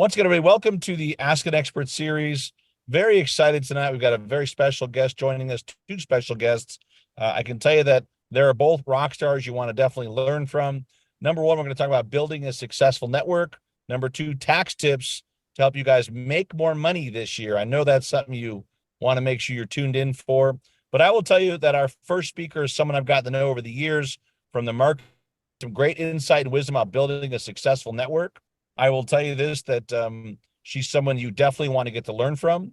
Once again, everybody, welcome to the Ask an Expert series. Very excited tonight. We've got a very special guest joining us, two special guests. I can tell you that they're both rock stars you want to definitely learn from. Number one, we're going to talk about building a successful network. Number two, tax tips to help you guys make more money this year. I know that's something you want to make sure you're tuned in for. But I will tell you that our first speaker is someone I've gotten to know over the years from the market, some great insight and wisdom about building a successful network. I will tell you this, that she's someone you definitely want to get to learn from.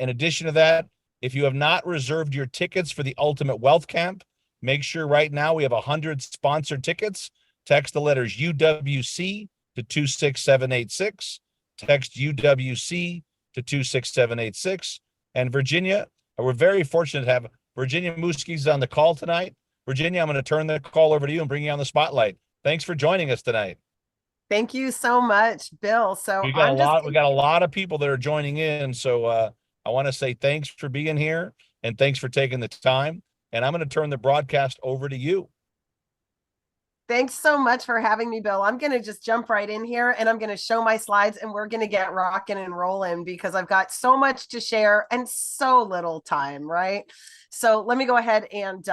In addition to that, if you have not reserved your tickets for the Ultimate Wealth Camp, make sure right now we have 100 sponsored tickets. Text the letters UWC to 26786. Text UWC to 26786. And Virginia, we're very fortunate to have Virginia Muzquiz on the call tonight. Virginia, I'm going to turn the call over to you and bring you on the spotlight. Thanks for joining us tonight. Thank you so much, Bill. So We got a lot of people that are joining in. So I want to say thanks for being here and thanks for taking the time. And I'm going to turn the broadcast over to you. Thanks so much for having me, Bill. I'm going to just jump right in here and I'm going to show my slides and we're going to get rocking and rolling because I've got so much to share and so little time, right? So let me go ahead and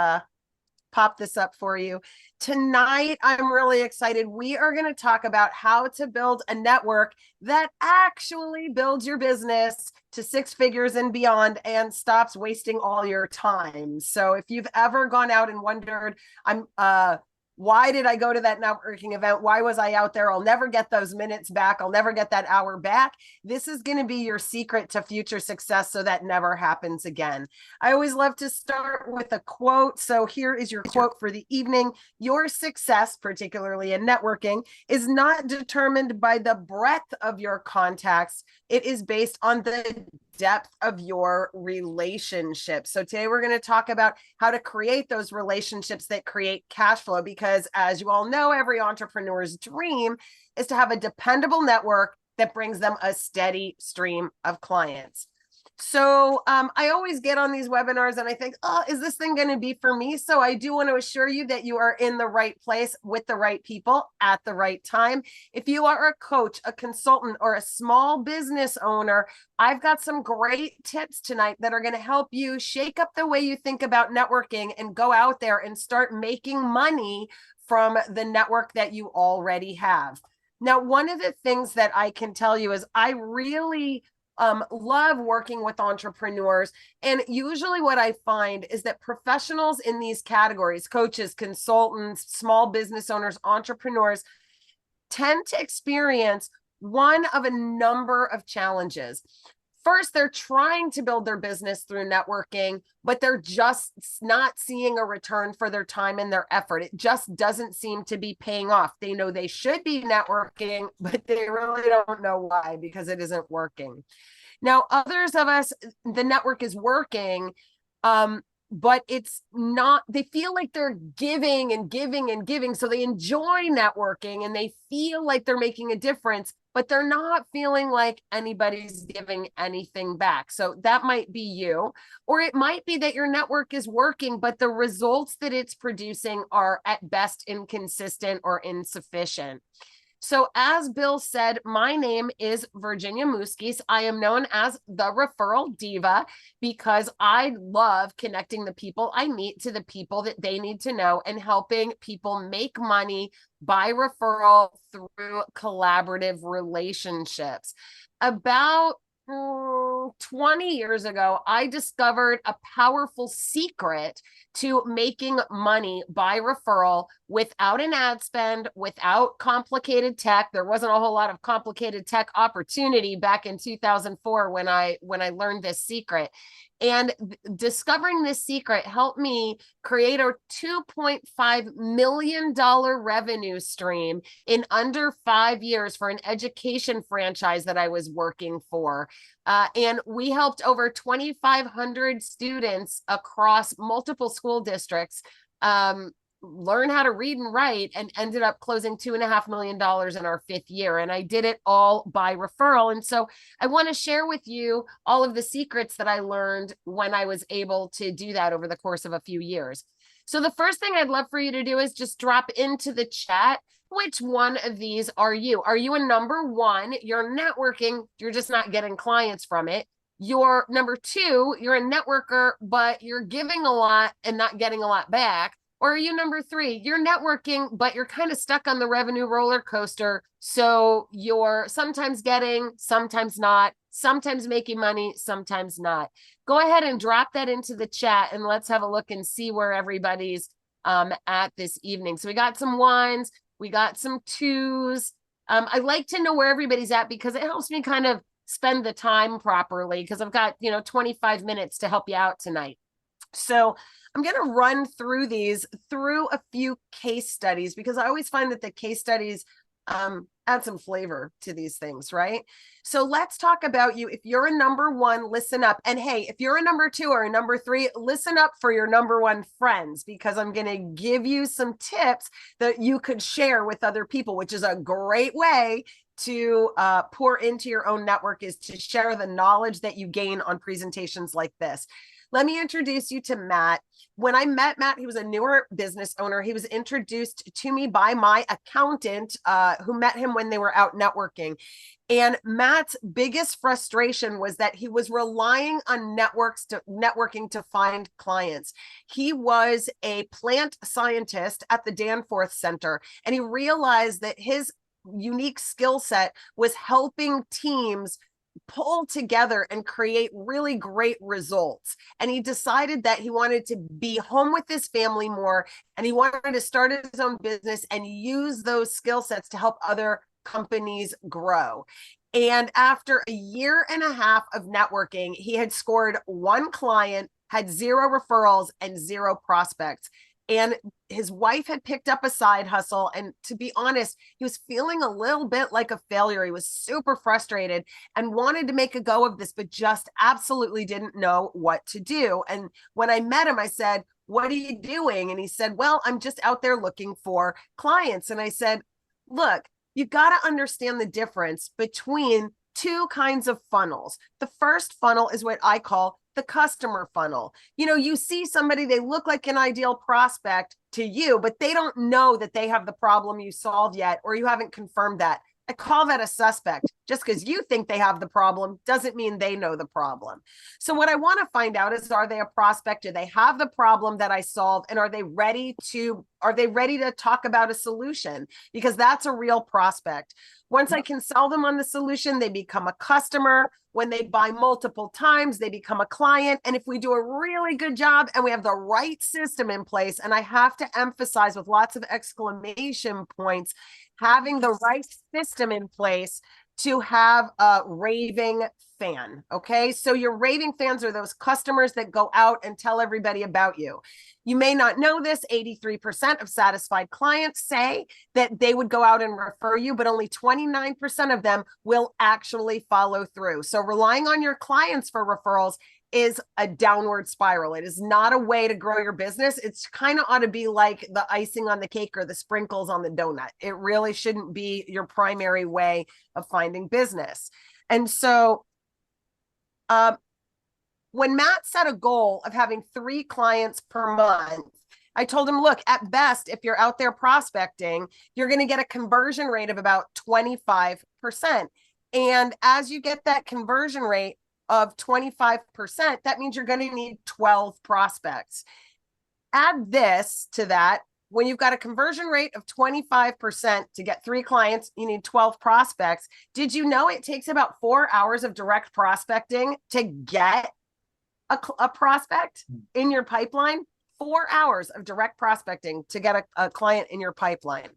pop this up for you. Tonight, I'm really excited. We are going to talk about how to build a network that actually builds your business to six figures and beyond and stops wasting all your time. So if you've ever gone out and wondered, why did I go to that networking event? Why was I out there? I'll never get those minutes back. I'll never get that hour back. This is going to be your secret to future success so that never happens again. I always love to start with a quote. So here is your quote for the evening. Your success, particularly in networking, is not determined by the breadth of your contacts. It is based on the depth of your relationship. So today we're going to talk about how to create those relationships that create cash flow, because as you all know, every entrepreneur's dream is to have a dependable network that brings them a steady stream of clients. So I always get on these webinars and I think, oh, is this thing going to be for me? So I do want to assure you that you are in the right place with the right people at the right time. If you are a coach, a consultant, or a small business owner, I've got some great tips tonight that are going to help you shake up the way you think about networking and go out there and start making money from the network that you already have. Now, one of the things that I can tell you is I really love working with entrepreneurs. And usually what I find is that professionals in these categories, coaches, consultants, small business owners, entrepreneurs, tend to experience one of a number of challenges. First, they're trying to build their business through networking, but they're just not seeing a return for their time and their effort. It just doesn't seem to be paying off. They know they should be networking, but they really don't know why because it isn't working. Now, others of us, the network is working, but it's not, they feel like they're giving and giving and giving. So they enjoy networking and they feel like they're making a difference, but they're not feeling like anybody's giving anything back. So that might be you, or it might be that your network is working, but the results that it's producing are at best inconsistent or insufficient. So as Bill said, my name is Virginia Muzquiz. I am known as the Referral Diva because I love connecting the people I meet to the people that they need to know and helping people make money by referral through collaborative relationships. About 20 years ago, I discovered a powerful secret to making money by referral without an ad spend, without complicated tech. There wasn't a whole lot of complicated tech opportunity back in 2004 when I learned this secret. And discovering this secret helped me create a $2.5 million revenue stream in under 5 years for an education franchise that I was working for. And we helped over 2,500 students across multiple school districts learn how to read and write, and ended up closing $2.5 million in our 5th year. And I did it all by referral. And so I want to share with you all of the secrets that I learned when I was able to do that over the course of a few years. So the first thing I'd love for you to do is just drop into the chat Which one of these are you? Are you a number one? You're networking, you're just not getting clients from it. You're number two, you're a networker, but you're giving a lot and not getting a lot back. Or are you number three? You're networking, but you're kind of stuck on the revenue roller coaster. So you're sometimes getting, sometimes not, sometimes making money, sometimes not. Go ahead and drop that into the chat and let's have a look and see where everybody's at this evening. So we got some ones, we got some twos. I like to know where everybody's at because it helps me kind of spend the time properly because I've got, 25 minutes to help you out tonight. So I'm going to run through these through a few case studies because I always find that the case studies add some flavor to these things, right? So let's talk about you. If you're a number one, listen up. And hey, if you're a number two or a number three, listen up for your number one friends because I'm going to give you some tips that you could share with other people, which is a great way to pour into your own network, is to share the knowledge that you gain on presentations like this. Let me introduce you to Matt. When I met Matt, he was a newer business owner. He was introduced to me by my accountant who met him when they were out networking. And Matt's biggest frustration was that he was relying on networking to find clients. He was a plant scientist at the Danforth Center, and he realized that his unique skill set was helping teams pull together and create really great results. And he decided that he wanted to be home with his family more, and he wanted to start his own business and use those skill sets to help other companies grow. And after a year and a half of networking, he had scored one client, had 0 referrals and 0 prospects. And his wife had picked up a side hustle. And to be honest, he was feeling a little bit like a failure. He was super frustrated and wanted to make a go of this, but just absolutely didn't know what to do. And when I met him, I said, "What are you doing?" And he said, "Well, I'm just out there looking for clients." And I said, "Look, you got to understand the difference between two kinds of funnels. The first funnel is what I call the customer funnel. You see somebody, they look like an ideal prospect to you, but they don't know that they have the problem you solved yet, or you haven't confirmed that. I call that a suspect. Just because you think they have the problem doesn't mean they know the problem. So what I want to find out is, are they a prospect? Do they have the problem that I solved? And are they ready to talk about a solution? Because that's a real prospect. Once I can sell them on the solution, they become a customer. When they buy multiple times, they become a client. And if we do a really good job and we have the right system in place, and I have to emphasize with lots of exclamation points, having the right system in place to have a raving fan. Okay. So your raving fans are those customers that go out and tell everybody about you. You may not know this. 83% of satisfied clients say that they would go out and refer you, but only 29% of them will actually follow through. So relying on your clients for referrals is a downward spiral. It is not a way to grow your business. It's kind of ought to be like the icing on the cake or the sprinkles on the donut. It really shouldn't be your primary way of finding business. And so when Matt set a goal of having 3 clients per month, I told him, look, at best, if you're out there prospecting, you're going to get a conversion rate of about 25%. And as you get that conversion rate of 25%, that means you're going to need 12 prospects. Add this to that. When you've got a conversion rate of 25% to get 3 clients, you need 12 prospects. Did you know it takes about 4 hours of direct prospecting to get a prospect in your pipeline? 4 hours of direct prospecting to get a client in your pipeline.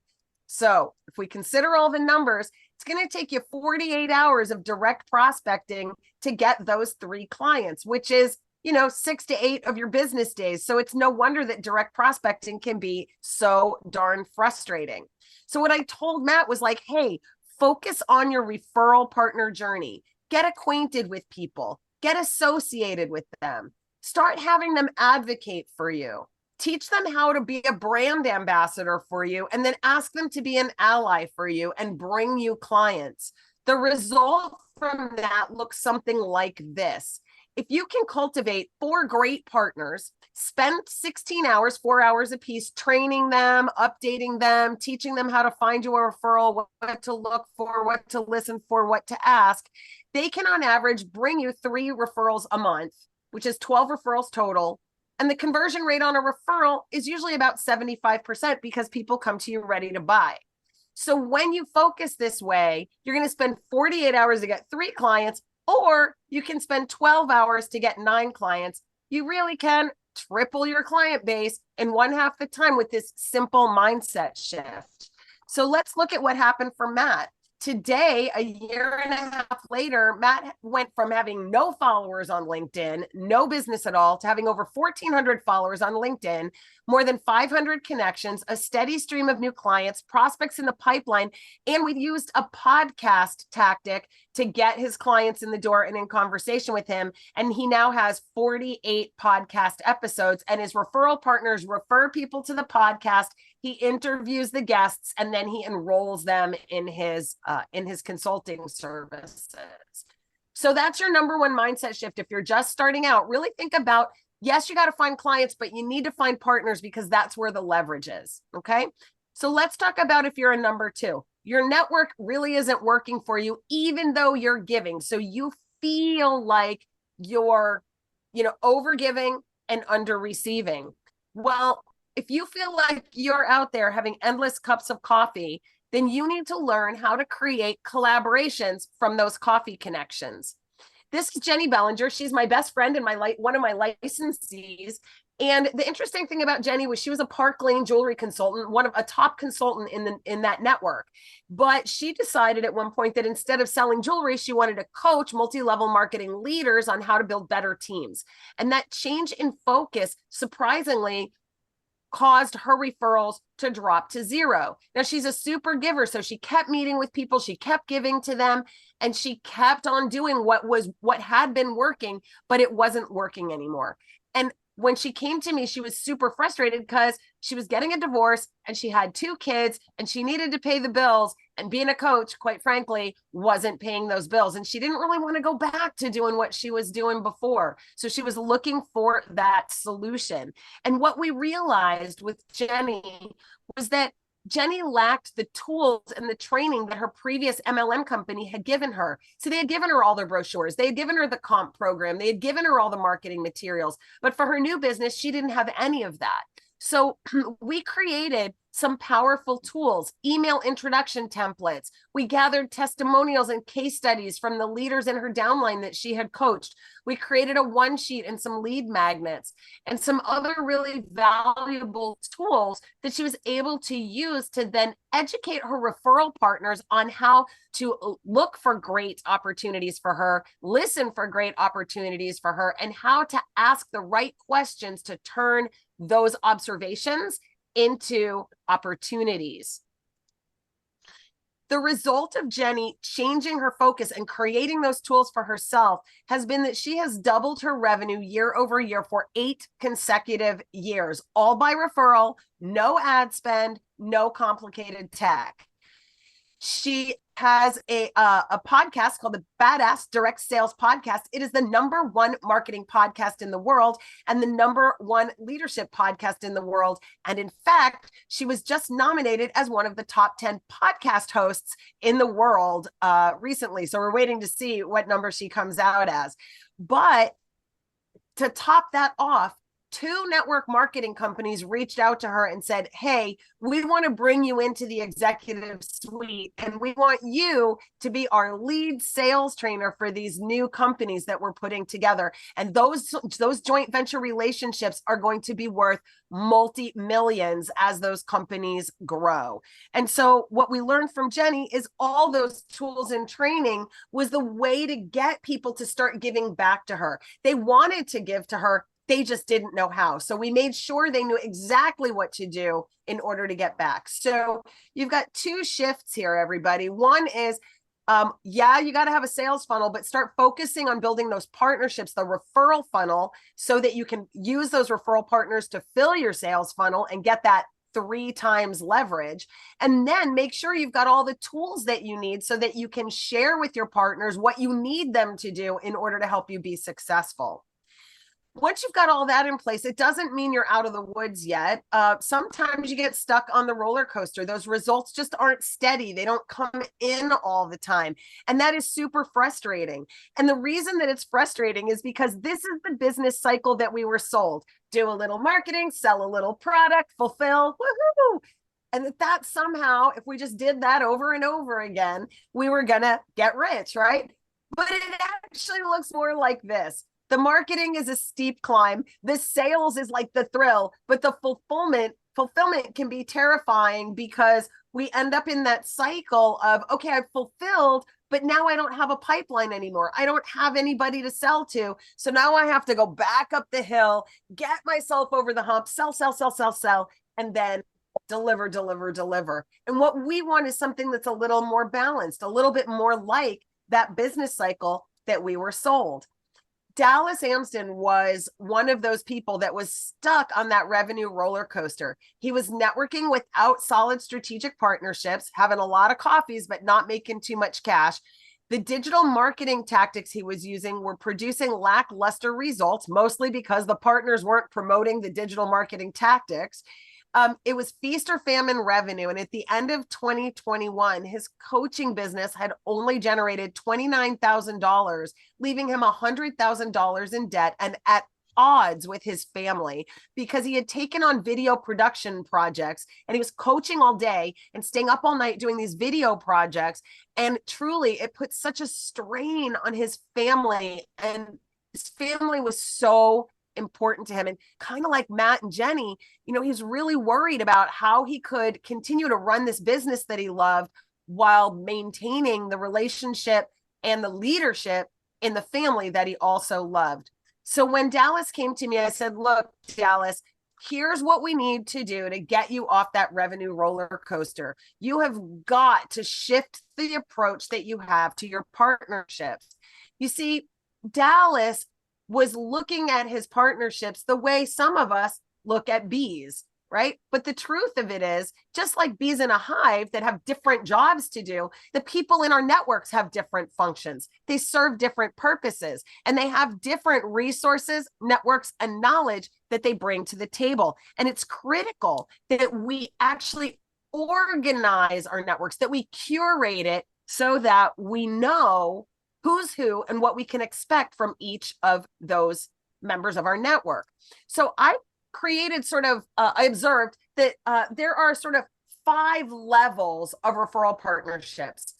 So if we consider all the numbers, it's going to take you 48 hours of direct prospecting to get those 3 clients, which is 6 to 8 of your business days. So it's no wonder that direct prospecting can be so darn frustrating. So what I told Matt was like, hey, focus on your referral partner journey. Get acquainted with people. Get associated with them. Start having them advocate for you. Teach them how to be a brand ambassador for you, and then ask them to be an ally for you and bring you clients. The result from that looks something like this. if you can cultivate 4 great partners, spend 16 hours, 4 hours a piece, training them, updating them, teaching them how to find you a referral, what to look for, what to listen for, what to ask, they can on average bring you 3 referrals a month, which is 12 referrals total. And the conversion rate on a referral is usually about 75% because people come to you ready to buy. So when you focus this way, you're going to spend 48 hours to get 3 clients, or you can spend 12 hours to get 9 clients. You really can triple your client base in 1/2 the time with this simple mindset shift. So let's look at what happened for Matt. Today, a year and a half later, Matt went from having no followers on LinkedIn, no business at all, to having over 1,400 followers on LinkedIn, more than 500 connections, a steady stream of new clients, prospects in the pipeline, and we used a podcast tactic to get his clients in the door and in conversation with him. And he now has 48 podcast episodes, and his referral partners refer people to the podcast. He interviews the guests, and then he enrolls them in his consulting services. So that's your number one mindset shift. If you're just starting out, really think about, yes, you got to find clients, but you need to find partners because that's where the leverage is. Okay. So let's talk about if you're a number 2. Your network really isn't working for you, even though you're giving. So you feel like you're, over giving and under receiving. Well, if you feel like you're out there having endless cups of coffee, then you need to learn how to create collaborations from those coffee connections. This is Jenny Bellinger. She's my best friend and one of my licensees. And the interesting thing about Jenny was she was a Park Lane jewelry consultant, a top consultant in that network. But she decided at one point that instead of selling jewelry, she wanted to coach multi-level marketing leaders on how to build better teams. And that change in focus, surprisingly, caused her referrals to drop to 0. Now, she's a super giver, so she kept meeting with people, she kept giving to them, and she kept on doing what had been working, but it wasn't working anymore. And when she came to me, she was super frustrated because she was getting a divorce and she had 2 kids and she needed to pay the bills. And being a coach, quite frankly, wasn't paying those bills. And she didn't really want to go back to doing what she was doing before. So she was looking for that solution. And what we realized with Jenny was that Jenny lacked the tools and the training that her previous MLM company had given her. So they had given her all their brochures. They had given her the comp program. They had given her all the marketing materials. But for her new business, she didn't have any of that. So we created some powerful tools, email introduction templates. We gathered testimonials and case studies from the leaders in her downline that she had coached. We created a one-sheet and some lead magnets and some other really valuable tools that she was able to use to then educate her referral partners on how to look for great opportunities for her, listen for great opportunities for her, and how to ask the right questions to turn those observations into opportunities. The result of Jenny changing her focus and creating those tools for herself has been that she has doubled her revenue year over year for 8 consecutive years, all by referral, no ad spend, no complicated tech. She has a podcast called the Badass Direct Sales Podcast. It is the #1 marketing podcast in the world and the #1 leadership podcast in the world. And in fact, she was just nominated as one of the top 10 podcast hosts in the world recently. So we're waiting to see what number she comes out as. But to top that off, 2 network marketing companies reached out to her and said, hey, we want to bring you into the executive suite and we want you to be our lead sales trainer for these new companies that we're putting together. And those joint venture relationships are going to be worth multi-millions as those companies grow. And so what we learned from Jenny is all those tools and training was the way to get people to start giving back to her. They wanted to give to her. They just didn't know how. So we made sure they knew exactly what to do in order to get back. So you've got 2 shifts here, everybody. One is, you got to have a sales funnel, but start focusing on building those partnerships, the referral funnel, so that you can use those referral partners to fill your sales funnel and get that 3 times leverage. And then make sure you've got all the tools that you need so that you can share with your partners what you need them to do in order to help you be successful. Once you've got all that in place, it doesn't mean you're out of the woods yet. Sometimes you get stuck on the roller coaster. Those results just aren't steady. They don't come in all the time. And that is super frustrating. And the reason that it's frustrating is because this is the business cycle that we were sold. Do a little marketing, sell a little product, fulfill, woohoo. And that somehow, if we just did that over and over again, we were going to get rich, right? But it actually looks more like this. The marketing is a steep climb. The sales is like the thrill, but the fulfillment can be terrifying because we end up in that cycle of, okay, I've fulfilled, but now I don't have a pipeline anymore. I don't have anybody to sell to. So now I have to go back up the hill, get myself over the hump, sell, and then deliver. And what we want is something that's a little more balanced, a little bit more like that business cycle that we were sold. Dallas Amsden was one of those people that was stuck on that revenue roller coaster. He was networking without solid strategic partnerships, having a lot of coffees, but not making too much cash. The digital marketing tactics he was using were producing lackluster results, mostly because the partners weren't promoting the digital marketing tactics. It was feast or famine revenue. And at the end of 2021, his coaching business had only generated $29,000, leaving him $100,000 in debt and at odds with his family because he had taken on video production projects and he was coaching all day and staying up all night doing these video projects. And truly, it put such a strain on his family, and his family was so important to him. And kind of like Matt and Jenny, he's really worried about how he could continue to run this business that he loved while maintaining the relationship and the leadership in the family that he also loved. So when Dallas came to me, I said, look, Dallas, here's what we need to do to get you off that revenue roller coaster. You have got to shift the approach that you have to your partnerships. You see, Dallas was looking at his partnerships the way some of us look at bees, right? But the truth of it is, just like bees in a hive that have different jobs to do, the people in our networks have different functions. They serve different purposes, and they have different resources, networks, and knowledge that they bring to the table. And it's critical that we actually organize our networks, that we curate it so that we know who's who and what we can expect from each of those members of our network. So I created I observed that there are sort of 5 levels of referral partnerships.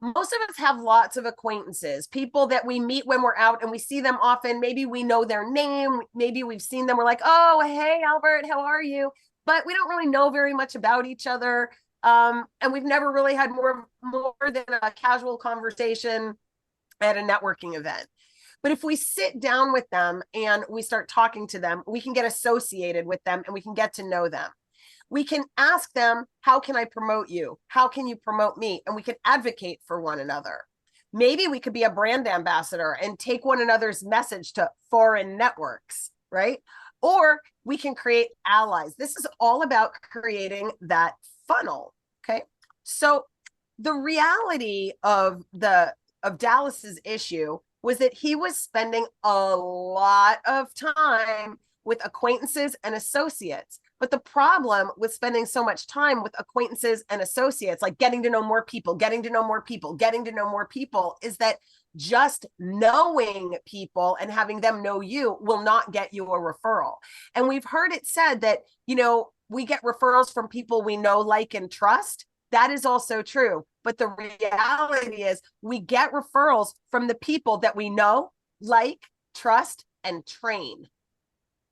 Most of us have lots of acquaintances, people that we meet when we're out and we see them often. Maybe we know their name. Maybe we've seen them. We're like, oh, hey, Albert, how are you? But we don't really know very much about each other. And we've never really had more than a casual conversation at a networking event. But if we sit down with them and we start talking to them, we can get associated with them and we can get to know them. We can ask them, how can I promote you? How can you promote me? And we can advocate for one another. Maybe we could be a brand ambassador and take one another's message to foreign networks, right? Or we can create allies. This is all about creating that funnel, okay? So the reality of Dallas's issue was that he was spending a lot of time with acquaintances and associates. But the problem with spending so much time with acquaintances and associates, like getting to know more people, is that just knowing people and having them know you will not get you a referral. And we've heard it said that, we get referrals from people we know, like, and trust. That is also true. But the reality is we get referrals from the people that we know, like, trust, and train.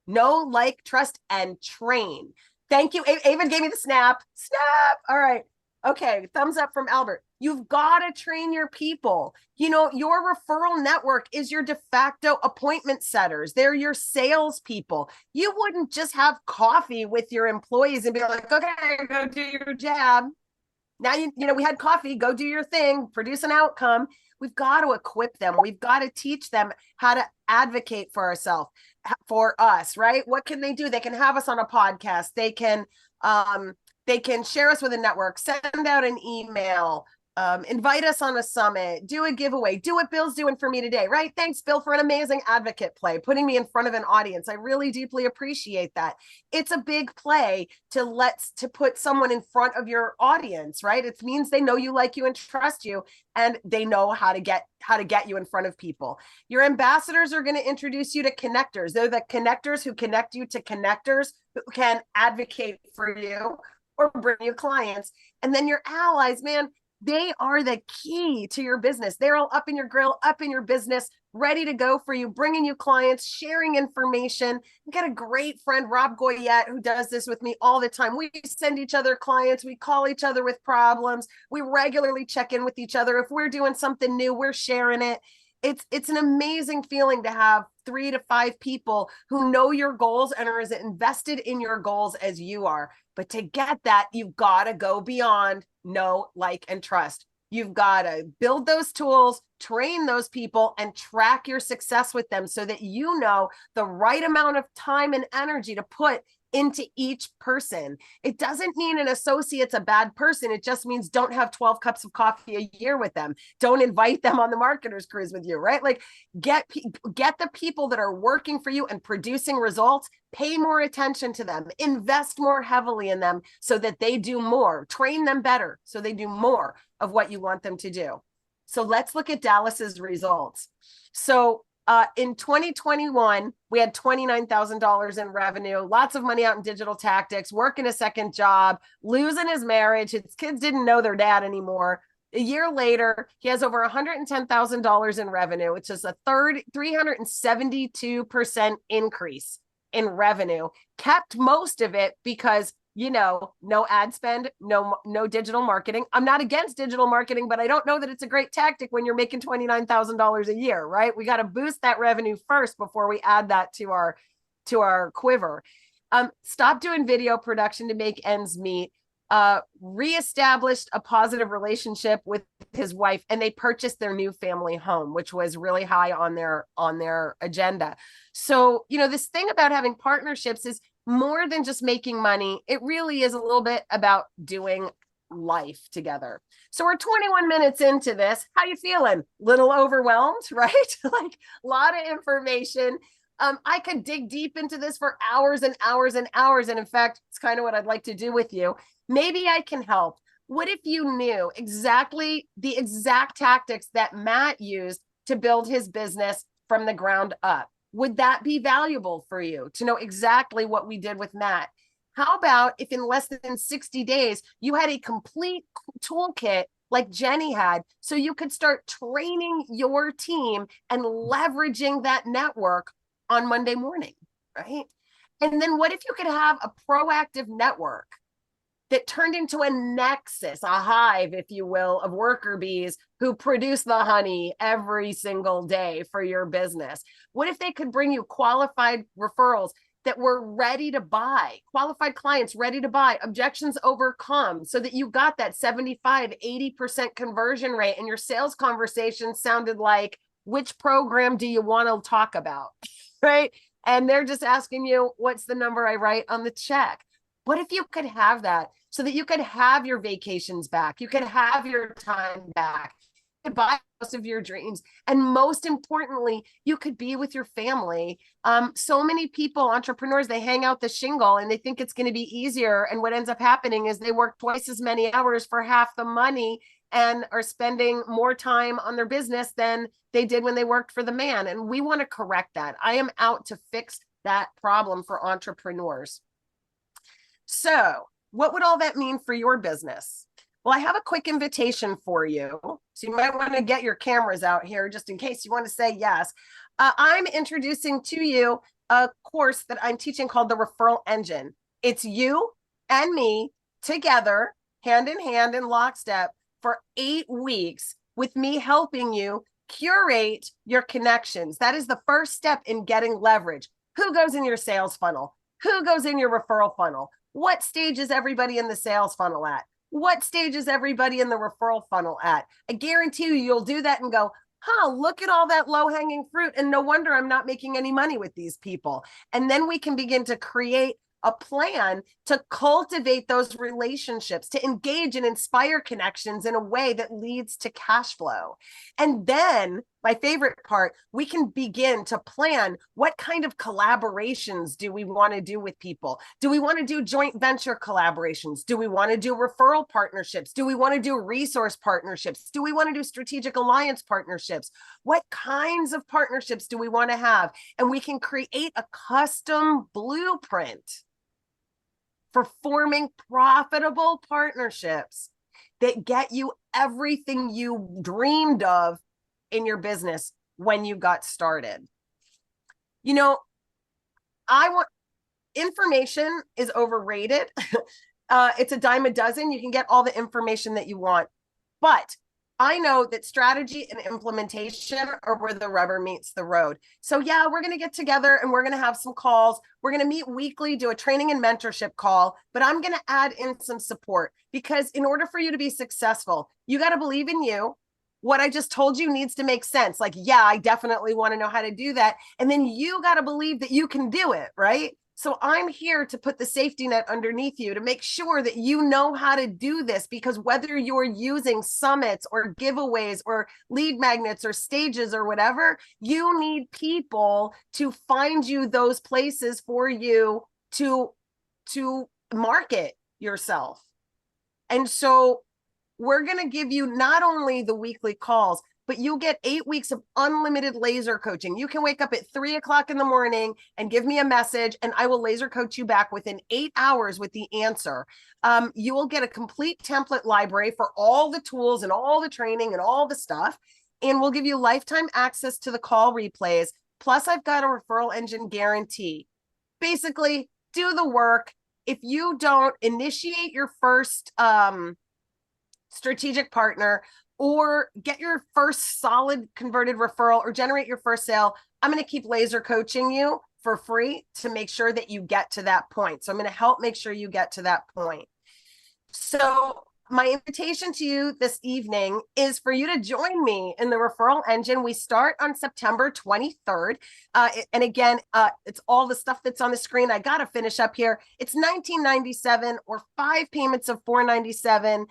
Know, like, trust, and train. Thank you. Ava gave me the snap. All right. Okay. Thumbs up from Albert. You've got to train your people. Your referral network is your de facto appointment setters. They're your salespeople. You wouldn't just have coffee with your employees and be like, okay, go do your jab. Now, we had coffee, go do your thing, produce an outcome. We've got to equip them. We've got to teach them how to advocate for us, right? What can they do? They can have us on a podcast. They can They can share us with a network, send out an email, invite us on a summit, do a giveaway, do what Bill's doing for me today, right? Thanks, Bill, for an amazing advocate play, putting me in front of an audience. I really deeply appreciate that. It's a big play to put someone in front of your audience, right? It means they know you, like you, and trust you, and they know how to get you in front of people. Your ambassadors are going to introduce you to connectors. They're the connectors who connect you to connectors who can advocate for you or bring you clients. And then your allies, man, they are the key to your business. They're all up in your grill, up in your business, ready to go for you, bringing you clients, sharing information. I've got a great friend, Rob Goyette, who does this with me all the time. We send each other clients. We call each other with problems. We regularly check in with each other. If we're doing something new, we're sharing it. It's an amazing feeling to have 3 to 5 people who know your goals and are as invested in your goals as you are. But to get that, you've got to go beyond know, like, and trust. You've got to build those tools, train those people, and track your success with them so that you know the right amount of time and energy to put into each person. It doesn't mean an associate's a bad person. It just means don't have 12 cups of coffee a year with them. Don't invite them on the marketer's cruise with you, right? Like get the people that are working for you and producing results, pay more attention to them, invest more heavily in them so that they do more, train them better so they do more of what you want them to do. So let's look at Dallas's results. So in 2021, we had $29,000 in revenue, lots of money out in digital tactics, working a second job, losing his marriage. His kids didn't know their dad anymore. A year later, he has over $110,000 in revenue, which is a 372% increase in revenue. Kept most of it because, you know, no ad spend, no digital marketing. I'm not against digital marketing, but I don't know that it's a great tactic when you're making $29,000 a year, right? We got to boost that revenue first before we add that to our quiver. Stop doing video production to make ends meet. Reestablished a positive relationship with his wife, and they purchased their new family home, which was really high on their agenda. So, you know, this thing about having partnerships is more than just making money. It really is a little bit about doing life together. So we're 21 minutes into this. How you feeling? Little overwhelmed, right? Like a lot of information. I could dig deep into this for hours and hours and hours. And in fact, it's kind of what I'd like to do with you. Maybe I can help. What if you knew exactly the exact tactics that Matt used to build his business from the ground up? Would that be valuable for you to know exactly what we did with Matt? How about if in less than 60 days, you had a complete toolkit like Jenny had, so you could start training your team and leveraging that network on Monday morning, right? And then what if you could have a proactive network that turned into a nexus, a hive, if you will, of worker bees who produce the honey every single day for your business? What if they could bring you qualified referrals that were ready to buy, qualified clients ready to buy, objections overcome, so that you got that 75, 80% conversion rate and your sales conversation sounded like, which program do you want to talk about, right? And they're just asking you, what's the number I write on the check? What if you could have that so that you could have your vacations back, you could have your time back, you could buy the house of your dreams, and most importantly, you could be with your family. So many people, entrepreneurs, they hang out the shingle and they think it's going to be easier. And what ends up happening is they work twice as many hours for half the money and are spending more time on their business than they did when they worked for the man. And we want to correct that. I am out to fix that problem for entrepreneurs. So what would all that mean for your business? Well, I have a quick invitation for you. So you might want to get your cameras out here just in case you want to say yes. I'm introducing to you a course that I'm teaching called the Referral Engine. It's you and me together, hand in hand in lockstep for 8 weeks with me helping you curate your connections. That is the first step in getting leverage. Who goes in your sales funnel? Who goes in your referral funnel? What stage is everybody in the sales funnel at? What stage is everybody in the referral funnel at? I guarantee you, you'll do that and go, huh, look at all that low-hanging fruit. And no wonder I'm not making any money with these people. And then we can begin to create a plan to cultivate those relationships, to engage and inspire connections in a way that leads to cash flow. And then, my favorite part, we can begin to plan what kind of collaborations do we want to do with people? Do we want to do joint venture collaborations? Do we want to do referral partnerships? Do we want to do resource partnerships? Do we want to do strategic alliance partnerships? What kinds of partnerships do we want to have? And we can create a custom blueprint for forming profitable partnerships that get you everything you dreamed of in your business when you got started. You know, information is overrated. It's a dime a dozen. You can get all the information that you want, but I know that strategy and implementation are where the rubber meets the road. So yeah, we're going to get together and we're going to have some calls. We're going to meet weekly, do a training and mentorship call, but I'm going to add in some support, because in order for you to be successful, you got to believe in you. What I just told you needs to make sense. Like, yeah, I definitely want to know how to do that. And then you got to believe that you can do it, right? So I'm here to put the safety net underneath you to make sure that you know how to do this, because whether you're using summits or giveaways or lead magnets or stages or whatever, you need people to find you those places for you to market yourself. And so we're going to give you not only the weekly calls, but you'll get 8 weeks of unlimited laser coaching. You can wake up at 3 o'clock in the morning and give me a message, and I will laser coach you back within 8 hours with the answer. You will get a complete template library for all the tools and all the training and all the stuff. And we'll give you lifetime access to the call replays. Plus, I've got a referral engine guarantee. Basically, do the work. If you don't initiate your first strategic partner, or get your first solid converted referral, or generate your first sale, I'm going to keep laser coaching you for free to make sure that you get to that point. So I'm going to help make sure you get to that point. So my invitation to you this evening is for you to join me in the referral engine. We start on September 23rd. And again, it's all the stuff that's on the screen. I got to finish up here. It's $19.97 or 5 payments of $497.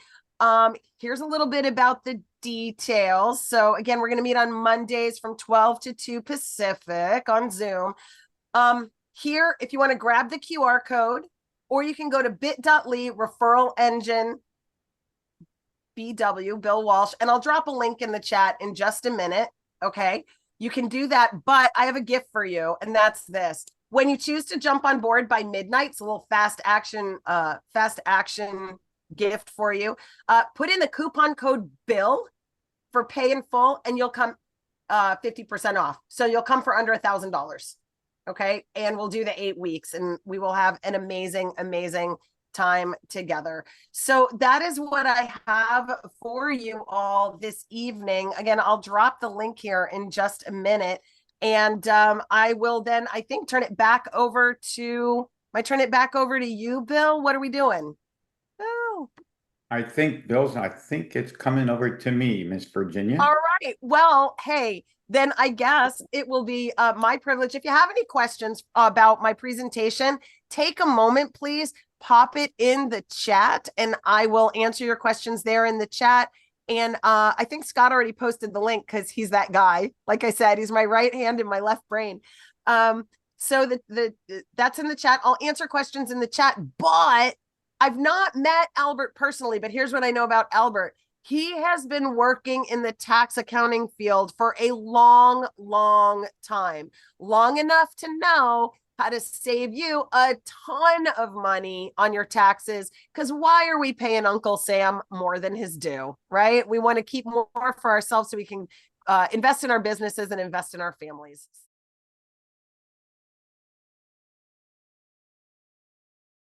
Here's a little bit about the details. So again, we're going to meet on Mondays from 12 to 2 Pacific on Zoom. Here, if you want to grab the QR code, or you can go to bit.ly referral engine BW, Bill Walsh, and I'll drop a link in the chat in just a minute. Okay. You can do that, but I have a gift for you, and that's this. When you choose to jump on board by midnight, it's a little fast action gift for you. Put in the coupon code BILL for pay in full, and you'll come 50% off. So you'll come for under $1,000. Okay. And we'll do the 8 weeks, and we will have an amazing, amazing time together. So that is what I have for you all this evening. Again, I'll drop the link here in just a minute. And I will then, I think, turn it back over to you, Bill. What are we doing? Oh, I think it's coming over to me, Miss Virginia. all right. Well, hey, then I guess it will be my privilege. If you have any questions about my presentation, take a moment, please. Pop it in the chat, and I will answer your questions there in the chat. And I think Scott already posted the link, because he's that guy. Like I said, he's my right hand and my left brain. So that's in the chat. I'll answer questions in the chat, but I've not met Albert personally, but here's what I know about Albert. He has been working in the tax accounting field for a long, long time, long enough to know how to save you a ton of money on your taxes. Because why are we paying Uncle Sam more than his due, right? We want to keep more for ourselves so we can invest in our businesses and invest in our families.